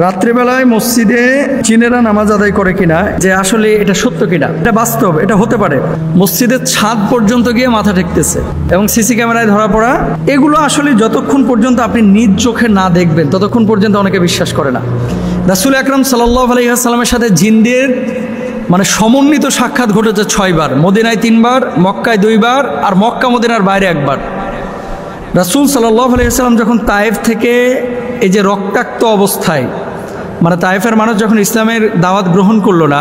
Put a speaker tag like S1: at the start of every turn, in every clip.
S1: রাত্রিবেলায় মসজিদে জিনেরা নামাজ আদায় করে কিনা, যে আসলে এটা সত্য কিনা, এটা বাস্তব, এটা হতে পারে। মসজিদের ছাদ পর্যন্ত গিয়ে মাথা ঠেকতেছে এবং সিসি ক্যামেরায় ধরা পড়া, এগুলো আসলে যতক্ষণ পর্যন্ত আপনি নিজ চোখে না দেখবেন ততক্ষণ পর্যন্ত অনেকে বিশ্বাস করে না। রাসূল আকরাম সাল্লাল্লাহু আলাইহি ওয়াসাল্লামের সাথে জিনদের সমন্বিত সাক্ষাৎ ঘটেছে 6 বার, মদিনায় 3 বার, মক্কায় 2 বার, আর মক্কা মদিনার বাইরে 1 বার। রাসূল সাল্লাল্লাহু আলাইহি ওয়াসাল্লাম যখন তায়েফ থেকে এই যে রক্তাক্ত অবস্থায়, তায়েফের মানুষ যখন ইসলামের দাওয়াত গ্রহণ করলো না,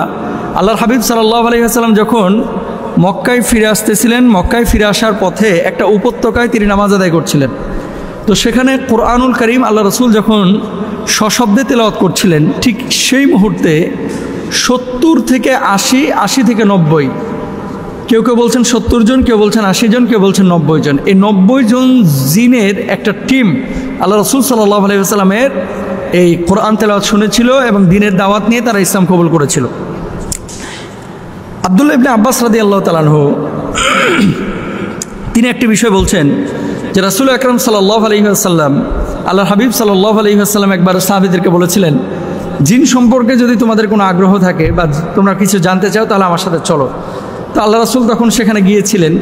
S1: আল্লাহর হাবিব সাল্লাল্লাহু আলাইহি ওয়াসাল্লাম যখন মক্কায় ফিরে আসতেছিলেন, মক্কায় ফিরে আসার পথে একটা উপত্যকায় তিনি নামাজ আদায় করছিলেন। তো সেখানে কোরআনুল কারীম আল্লাহ রাসূল যখন সশব্দে তেলাওয়াত করছিলেন, ঠিক সেই মুহূর্তে 70 থেকে 80, 80 থেকে 90, কেউ কেউ বলছেন 70 জন, কেউ বলছেন 80 জন, কেউ বলছেন 90 জন, এই 90 জন জিনের একটা টিম আল্লাহ রাসূল সাল্লাল্লাহু আলাইহি ওয়াসাল্লামের এই কোরআন তেলাওয়াত শুনেছিল এবং দ্বীনের দাওয়াত নিয়ে তারা ইসলাম কবুল করেছিল। আব্দুল্লাহ ইবনে আব্বাস রাদিয়াল্লাহু তাআলা আনহু তিনি একটি বিষয় বলছেন যে রাসূল আকরাম সাল্লাল্লাহু আলাইহি ওয়াসাল্লাম, আল্লাহর হাবিব সাল্লাল্লাহু আলাইহি ওয়াসাল্লাম একবার সাহাবীদেরকে বলেছিলেন, জিন সম্পর্কে যদি তোমাদের কোনো আগ্রহ থাকে বা তোমরা কিছু জানতে চাও তাহলে আমার সাথে চলো। তো আল্লাহ রাসূল তখন সেখানে গিয়েছিলেন।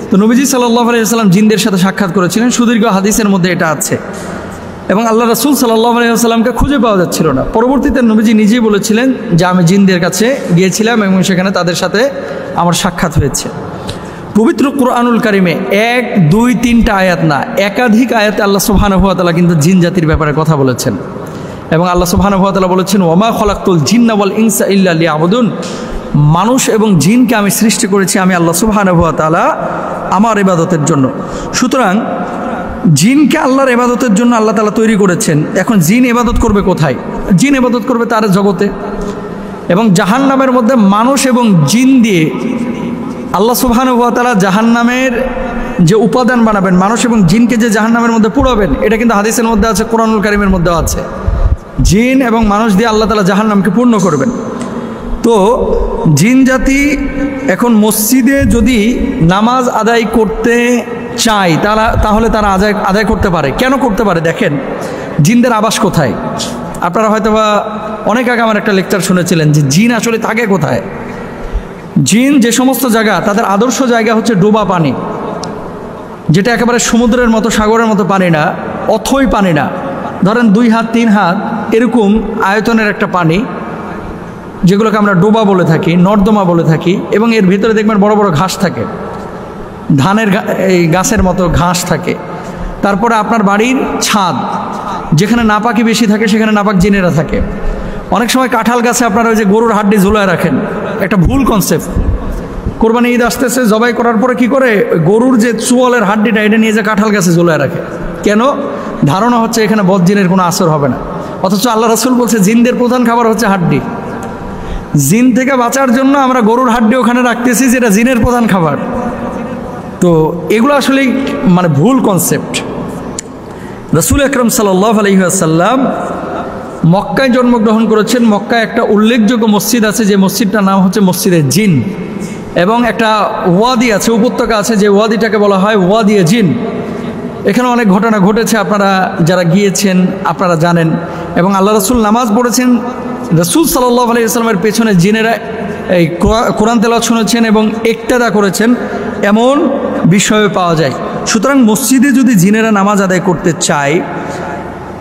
S1: তো নবীজি সাল্লাল্লাহু আলাইহি ওয়াসাল্লাম জিনদের সাথে সাক্ষাৎ করেছিলেন, সুদীর্ঘ হাদিসের মধ্যে এটা আছে। এবং আল্লাহ রাসূল সাল্লাল্লাহু আলাইহি ওয়াসাল্লামকে খুঁজে পাওয়া যাচ্ছিল না। পরবর্তীতে নবীজি নিজেই বলেছিলেন যে আমি জিনদের কাছে গিয়েছিলাম এবং সেখানে তাদের সাথে আমার সাক্ষাৎ হয়েছে। পবিত্র কোরআনুল কারিমে 1, 2, 3টা আয়াত না, একাধিক আয়াতে আল্লাহ সুবহানাহু ওয়া তাআলা কিন্তু জিন জাতির ব্যাপারে কথা বলেছেন। এবং আল্লাহ সুবহানাহু ওয়া তাআলা বলেছেন, ওয়ামা খলাকতুল জিন্না ওয়াল ইনসা ইল্লা লিয়াবুদুন, মানুষ এবং জিনকে আমি সৃষ্টি করেছি আমি আল্লাহ সুবহানাহু ওয়া তাআলা আমার ইবাদতের জন্য। সুতরাং জিনকে আল্লাহর ইবাদতের জন্য আল্লাহ তাআলা তৈরি করেছেন। এখন জিন ইবাদত করবে কোথায়? জিন ইবাদত করবে তার জগতে। এবং জাহান্নামের মধ্যে মানুষ এবং জিন দিয়ে আল্লাহ সুবহানাহু ওয়া তাআলা জাহান্নামের যে উপাদান বানাবেন, মানুষ এবং জিনকে যে জাহান্নামের মধ্যে পোড়াবেন, এটা কিন্তু হাদিসের মধ্যে আছে, কোরআনুল কারীমের মধ্যেও আছে। জিন এবং মানুষ দিয়ে আল্লাহ তাআলা জাহান্নামকে পূর্ণ করবেন। তো জিন জাতি এখন মসজিদে যদি নামাজ আদায় করতে চায় তাহলে তারা আদায় করতে পারে। কেন করতে পারে? দেখেন, জিনদের আবাস কোথায়? আপনারা হয়তো বা অনেক আগে আমার একটা লেকচার শুনেছিলেন যে জিন আসলে থাকে কোথায়। জিন যে সমস্ত জায়গা, তাদের আদর্শ জায়গা হচ্ছে ডোবা পানি, যেটা একেবারে সমুদ্রের মতো, সাগরের মতো পানি না, অথই পানি না, ধরেন 2 হাত 3 হাত এরকম আয়তনের একটা পানি, যেগুলোকে আমরা ডোবা বলে থাকি, নর্দমা বলে থাকি। এবং এর ভিতরে দেখবেন বড় বড় ঘাস থাকে, ধানের এই গাছের মতো ঘাস থাকে। তারপরে আপনার বাড়ির ছাদ, যেখানে নাপাকি বেশি থাকে সেখানে নাপাক জিনেরা থাকে। অনেক সময় কাঁঠাল গাছে আপনারা ওই যে গরুর হাড্ডি ঝুলায় রাখেন, একটা ভুল কনসেপ্ট। কোরবানি ঈদ আসতেছে, জবাই করার পরে কি করে, গরুর যে চুয়ালের হাড্ডিটা এটা নিয়ে যে কাঁঠাল গাছে ঝুলায় রাখে। কেন? ধারণা হচ্ছে এখানে বদজিনের কোনো আসর হবে না। অথচ আল্লাহ রাসূল বলছে জিনদের প্রধান খাবার হচ্ছে হাড্ডি। জিন থেকে বাঁচার জন্য আমরা গরুর হাড্ডি ওখানে রাখতেছি, যেটা জিনের প্রধান খাবার। তো এগুলো আসলে ভুল কনসেপ্ট। রাসূল আকরাম সাল্লাল্লাহু আলাইহি ওয়াসাল্লাম মক্কায় জন্মগ্রহণ করেছেন। মক্কায় একটা উল্লেখযোগ্য মসজিদ আছে, যে মসজিদটার নাম হচ্ছে মসজিদে জিন। এবং একটা ওয়াদি আছে, উপত্যকা আছে, যে ওয়াদিটাকে বলা হয় ওয়াদিয়ে জিন। এখানে অনেক ঘটনা ঘটেছে, আপনারা যারা গিয়েছেন আপনারা জানেন। এবং আল্লাহ রাসূল নামাজ পড়েছেন, রাসূল সাল্লাল্লাহু আলাইহি ওয়াসাল্লামের পেছনে জিনেরা এই কোরআন তেলাওয়াত শুনেছেন এবং ইক্তেদা করেছেন, এমন বিষয় পাওয়া যায়। সুতরাং মসজিদে যদি জিনেরা নামাজ আদায় করতে চায়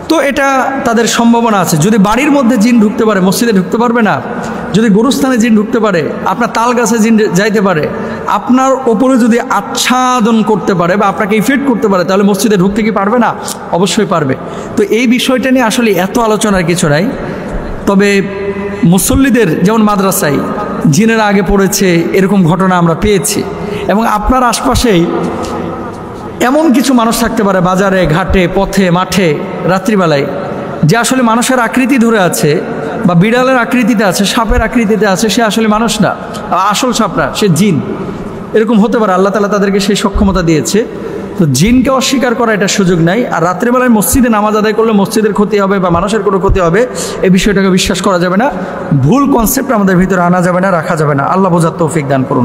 S1: তো এটা তাদের সম্ভাবনা আছে। যদি বাড়ির মধ্যে জিন ঢুকতে পারে, মসজিদে ঢুকতে পারবে না। যদি গরুস্থানে জিন ঢুকতে পারে, আপনার তাল গাছে জিন যাইতে পারে, আপনার ওপরে যদি আচ্ছাদন করতে পারে বা আপনাকে ইফেক্ট করতে পারে, তাহলে মসজিদে ঢুকতে কি পারবে না? অবশ্যই পারবে। তো এই বিষয়টা নিয়ে আসলে এত আলোচনার কিছু নাই। তবে মুসল্লিদের, যেমন মাদ্রাসায় জিনেরা আগে পড়েছে, এরকম ঘটনা আমরা পেয়েছি। এবং আপনার আশপাশেই এমন কিছু মানুষ থাকতে পারে, বাজারে, ঘাটে, পথে, মাঠে, রাত্রিবেলায়, যে আসলে মানুষের আকৃতি ধরে আছে, বা বিড়ালের আকৃতিতে আছে, সাপের আকৃতিতে আছে, সে আসলে মানুষ না, আসল সাপ না, সে জিন। এরকম হতে পারে, আল্লাহ তাআলা তাদেরকে সেই সক্ষমতা দিয়েছে। তো জিনকে অস্বীকার করা এটা সুযোগ নাই। আর রাত্রিবেলায় মসজিদে নামাজ আদায় করলে মসজিদের ক্ষতি হবে বা মানুষের কোনো ক্ষতি হবে, এই বিষয়টাকে বিশ্বাস করা যাবে না। ভুল কনসেপ্ট আমাদের ভিতরে আনা যাবে না, রাখা যাবে না। আল্লাহ বোঝার তৌফিক দান করুন।